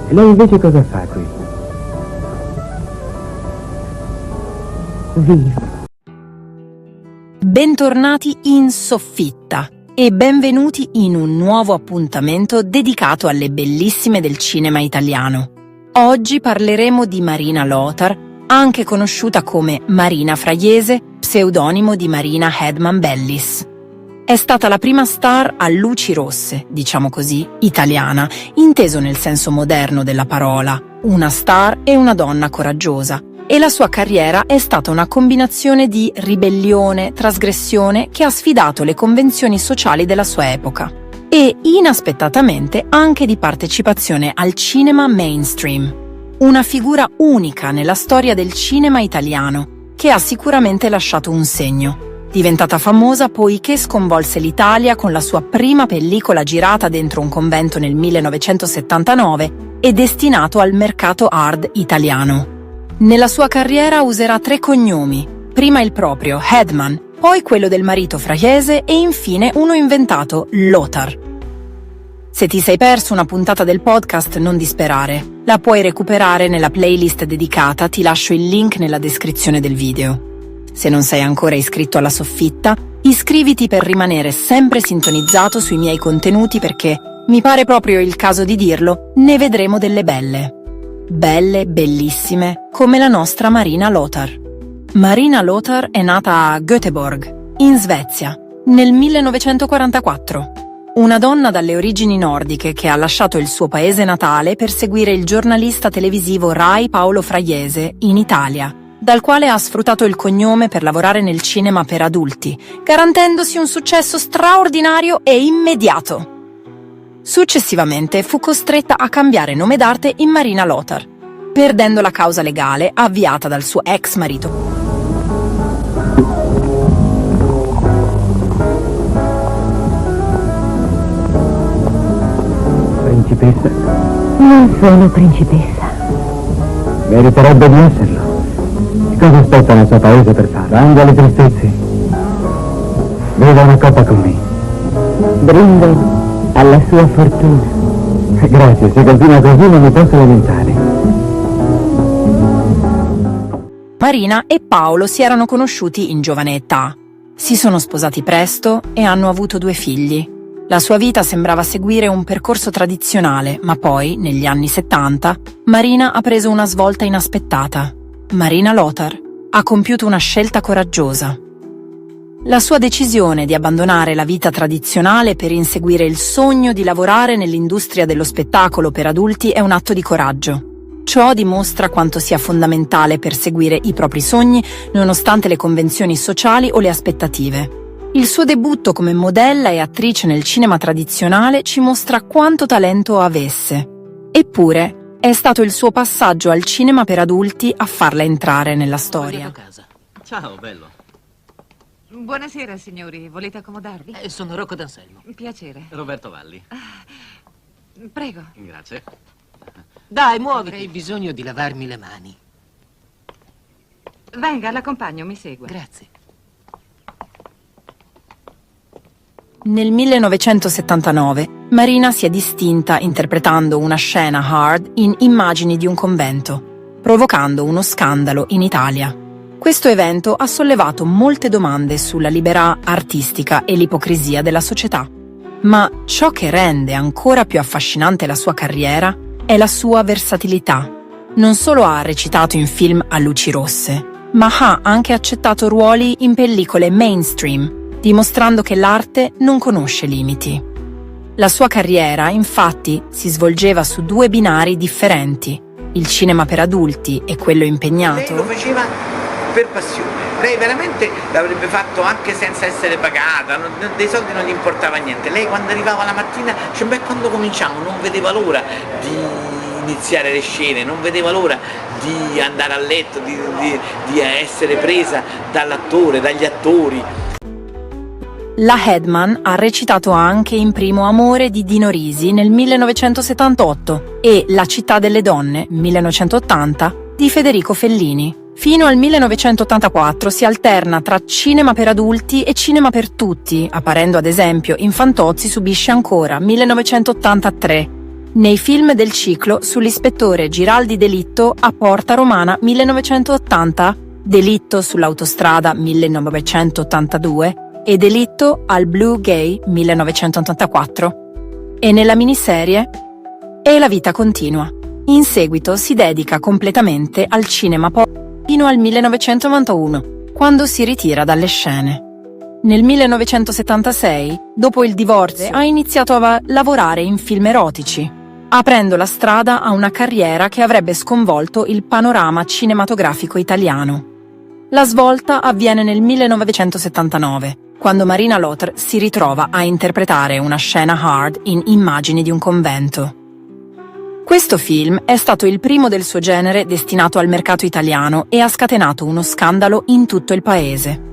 E lei invece cosa fa qui? Vivo. Bentornati in soffitta e benvenuti in un nuovo appuntamento dedicato alle bellissime del cinema italiano. Oggi parleremo di Marina Lothar, anche conosciuta come Marina Fraiese, pseudonimo di Marina Hedman Bellis. È stata la prima star a luci rosse, diciamo così, italiana, inteso nel senso moderno della parola, una star e una donna coraggiosa. E la sua carriera è stata una combinazione di ribellione, trasgressione che ha sfidato le convenzioni sociali della sua epoca e, inaspettatamente, anche di partecipazione al cinema mainstream. Una figura unica nella storia del cinema italiano, che ha sicuramente lasciato un segno. Diventata famosa poiché sconvolse l'Italia con la sua prima pellicola girata dentro un convento nel 1979 e destinato al mercato hard italiano. Nella sua carriera userà 3 cognomi, prima il proprio, Hedman, poi quello del marito Fraiese e infine uno inventato, Lothar. Se ti sei perso una puntata del podcast non disperare, la puoi recuperare nella playlist dedicata, ti lascio il link nella descrizione del video. Se non sei ancora iscritto alla soffitta, iscriviti per rimanere sempre sintonizzato sui miei contenuti perché, mi pare proprio il caso di dirlo, ne vedremo delle belle. Belle, bellissime, come la nostra Marina Lothar. Marina Lothar è nata a Göteborg, in Svezia, nel 1944. Una donna dalle origini nordiche che ha lasciato il suo paese natale per seguire il giornalista televisivo Rai Paolo Fraiese in Italia, dal quale ha sfruttato il cognome per lavorare nel cinema per adulti, garantendosi un successo straordinario e immediato. Successivamente fu costretta a cambiare nome d'arte in Marina Lothar, perdendo la causa legale avviata dal suo ex marito. Principessa? Non sono principessa. Meriterebbe di esserlo. E cosa aspetta nel suo paese per farlo? Angeli tristezze. Beva una coppa con me. Brindo alla sua fortuna. Grazie, se continua così non mi posso lamentare. Marina e Paolo si erano conosciuti in giovane età. Si sono sposati presto e hanno avuto 2 figli. La sua vita sembrava seguire un percorso tradizionale, ma poi, negli anni 70, Marina ha preso una svolta inaspettata. Marina Lothar ha compiuto una scelta coraggiosa. La sua decisione di abbandonare la vita tradizionale per inseguire il sogno di lavorare nell'industria dello spettacolo per adulti è un atto di coraggio. Ciò dimostra quanto sia fondamentale perseguire i propri sogni nonostante le convenzioni sociali o le aspettative. Il suo debutto come modella e attrice nel cinema tradizionale ci mostra quanto talento avesse. Eppure, è stato il suo passaggio al cinema per adulti a farla entrare nella storia. Ciao, bello. Buonasera, signori. Volete accomodarvi? Sono Rocco D'Anselmo. Piacere. Roberto Valli. Prego. Grazie. Dai, muoviti. Avrei bisogno di lavarmi le mani. Venga, l'accompagno, mi segua. Grazie. Nel 1979, Marina si è distinta interpretando una scena hard in Immagini di un convento, provocando uno scandalo in Italia. Questo evento ha sollevato molte domande sulla libertà artistica e l'ipocrisia della società. Ma ciò che rende ancora più affascinante la sua carriera è la sua versatilità. Non solo ha recitato in film a luci rosse, ma ha anche accettato ruoli in pellicole mainstream, dimostrando che l'arte non conosce limiti. La sua carriera, infatti, si svolgeva su 2 binari differenti, il cinema per adulti e quello impegnato. Lei lo faceva per passione, lei veramente l'avrebbe fatto anche senza essere pagata, dei soldi non gli importava niente. Lei quando arrivava la mattina, cioè, quando cominciamo non vedeva l'ora di iniziare le scene, non vedeva l'ora di andare a letto, di essere presa dall'attore, dagli attori. La Hedman ha recitato anche in Primo amore di Dino Risi nel 1978 e La città delle donne, 1980, di Federico Fellini. Fino al 1984 si alterna tra cinema per adulti e cinema per tutti, apparendo ad esempio in Fantozzi subisce ancora, 1983. nei film del ciclo sull'ispettore Giraldi Delitto a Porta Romana 1980, Delitto sull'autostrada 1982 e Delitto al Blue Gay 1984, e nella miniserie E la vita continua. In seguito si dedica completamente al cinema fino al 1991, quando si ritira dalle scene. Nel 1976, dopo il divorzio, ha iniziato a lavorare in film erotici, aprendo la strada a una carriera che avrebbe sconvolto il panorama cinematografico italiano. La svolta avviene nel 1979, quando Marina Lothar si ritrova a interpretare una scena hard in Immagini di un convento. Questo film è stato il primo del suo genere destinato al mercato italiano e ha scatenato uno scandalo in tutto il paese.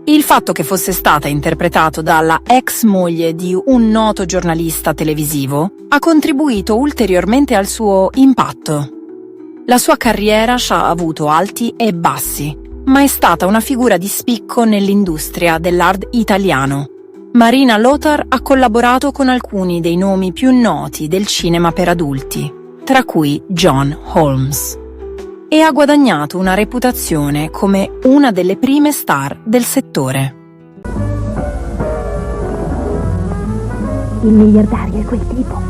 Il fatto che fosse stata interpretato dalla ex moglie di un noto giornalista televisivo ha contribuito ulteriormente al suo impatto. La sua carriera ha avuto alti e bassi, ma è stata una figura di spicco nell'industria dell'hard italiano. Marina Lothar ha collaborato con alcuni dei nomi più noti del cinema per adulti, tra cui John Holmes, e ha guadagnato una reputazione come una delle prime star del settore. Il miliardario è quel tipo.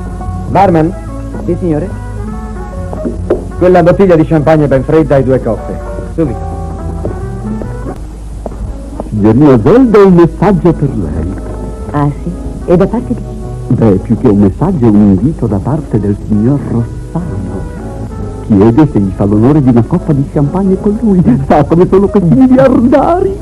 Barman? Sì, signore? Quella bottiglia di champagne ben fredda e 2 coffe. Subito. Signorina Zelda, un messaggio per lei. Ah, sì? E da parte di chi? Beh, più che un messaggio, un invito da parte del signor Rossano. Chiede se gli fa l'onore di una coppa di champagne con lui. Sa come sono questi miliardari.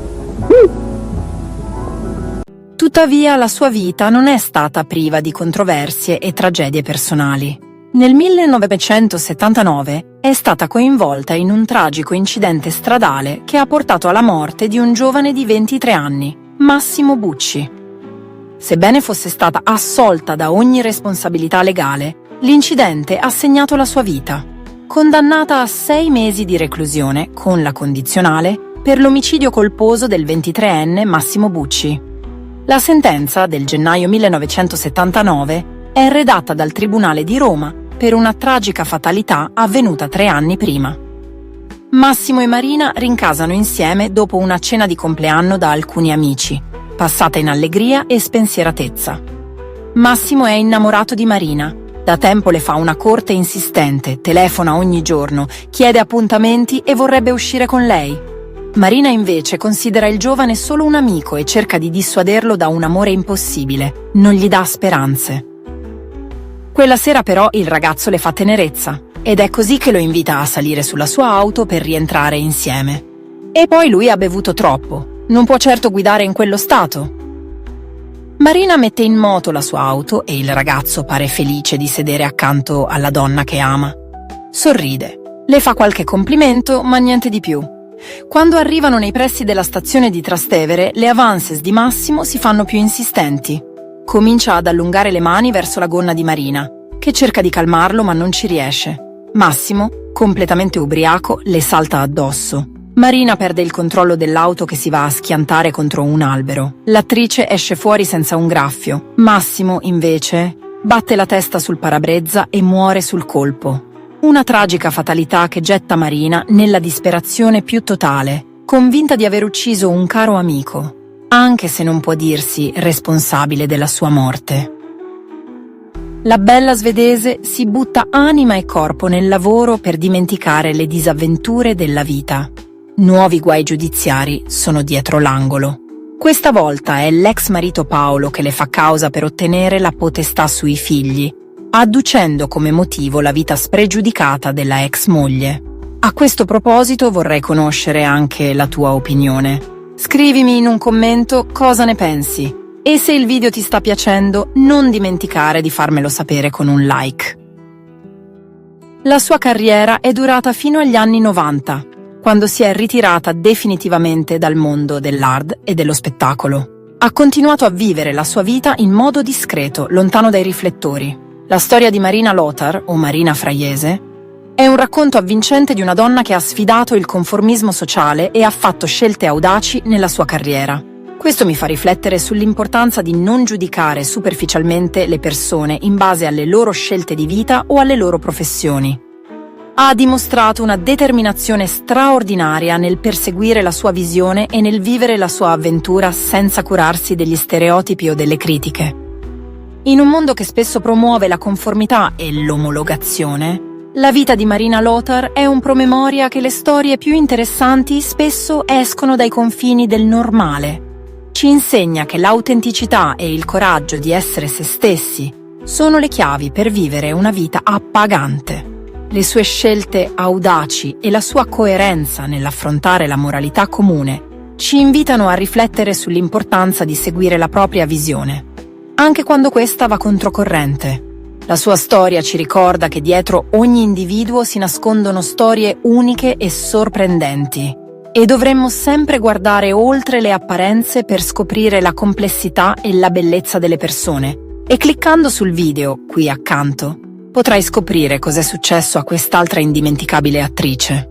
Tuttavia, la sua vita non è stata priva di controversie e tragedie personali. Nel 1979 è stata coinvolta in un tragico incidente stradale che ha portato alla morte di un giovane di 23 anni, Massimo Bucci. Sebbene fosse stata assolta da ogni responsabilità legale, l'incidente ha segnato la sua vita, condannata a 6 mesi di reclusione con la condizionale per l'omicidio colposo del 23enne Massimo Bucci. La sentenza del gennaio 1979 è redatta dal Tribunale di Roma per una tragica fatalità avvenuta 3 anni prima. Massimo e Marina rincasano insieme dopo una cena di compleanno da alcuni amici, passata in allegria e spensieratezza. Massimo è innamorato di Marina, da tempo le fa una corte insistente, telefona ogni giorno, chiede appuntamenti e vorrebbe uscire con lei. Marina invece considera il giovane solo un amico e cerca di dissuaderlo da un amore impossibile, non gli dà speranze. Quella sera però il ragazzo le fa tenerezza, ed è così che lo invita a salire sulla sua auto per rientrare insieme. E poi lui ha bevuto troppo. Non può certo guidare in quello stato. Marina mette in moto la sua auto e il ragazzo pare felice di sedere accanto alla donna che ama. Sorride, le fa qualche complimento, ma niente di più. Quando arrivano nei pressi della stazione di Trastevere, le avances di Massimo si fanno più insistenti. Comincia ad allungare le mani verso la gonna di Marina, che cerca di calmarlo ma non ci riesce. Massimo, completamente ubriaco, le salta addosso. Marina perde il controllo dell'auto che si va a schiantare contro un albero. L'attrice esce fuori senza un graffio. Massimo, invece, batte la testa sul parabrezza e muore sul colpo. Una tragica fatalità che getta Marina nella disperazione più totale, convinta di aver ucciso un caro amico, anche se non può dirsi responsabile della sua morte. La bella svedese si butta anima e corpo nel lavoro per dimenticare le disavventure della vita. Nuovi guai giudiziari sono dietro l'angolo. Questa volta è l'ex marito Paolo che le fa causa per ottenere la potestà sui figli, adducendo come motivo la vita spregiudicata della ex moglie. A questo proposito vorrei conoscere anche la tua opinione. Scrivimi in un commento cosa ne pensi e se il video ti sta piacendo non dimenticare di farmelo sapere con un like. La sua carriera è durata fino agli anni 90, quando si è ritirata definitivamente dal mondo dell'hard e dello spettacolo. Ha continuato a vivere la sua vita in modo discreto, lontano dai riflettori. La storia di Marina Lothar, o Marina Fraiese, è un racconto avvincente di una donna che ha sfidato il conformismo sociale e ha fatto scelte audaci nella sua carriera. Questo mi fa riflettere sull'importanza di non giudicare superficialmente le persone in base alle loro scelte di vita o alle loro professioni. Ha dimostrato una determinazione straordinaria nel perseguire la sua visione e nel vivere la sua avventura senza curarsi degli stereotipi o delle critiche. In un mondo che spesso promuove la conformità e l'omologazione, la vita di Marina Lothar è un promemoria che le storie più interessanti spesso escono dai confini del normale. Ci insegna che l'autenticità e il coraggio di essere se stessi sono le chiavi per vivere una vita appagante. Le sue scelte audaci e la sua coerenza nell'affrontare la moralità comune ci invitano a riflettere sull'importanza di seguire la propria visione, anche quando questa va controcorrente. La sua storia ci ricorda che dietro ogni individuo si nascondono storie uniche e sorprendenti, e dovremmo sempre guardare oltre le apparenze per scoprire la complessità e la bellezza delle persone. E cliccando sul video qui accanto, potrai scoprire cos'è successo a quest'altra indimenticabile attrice.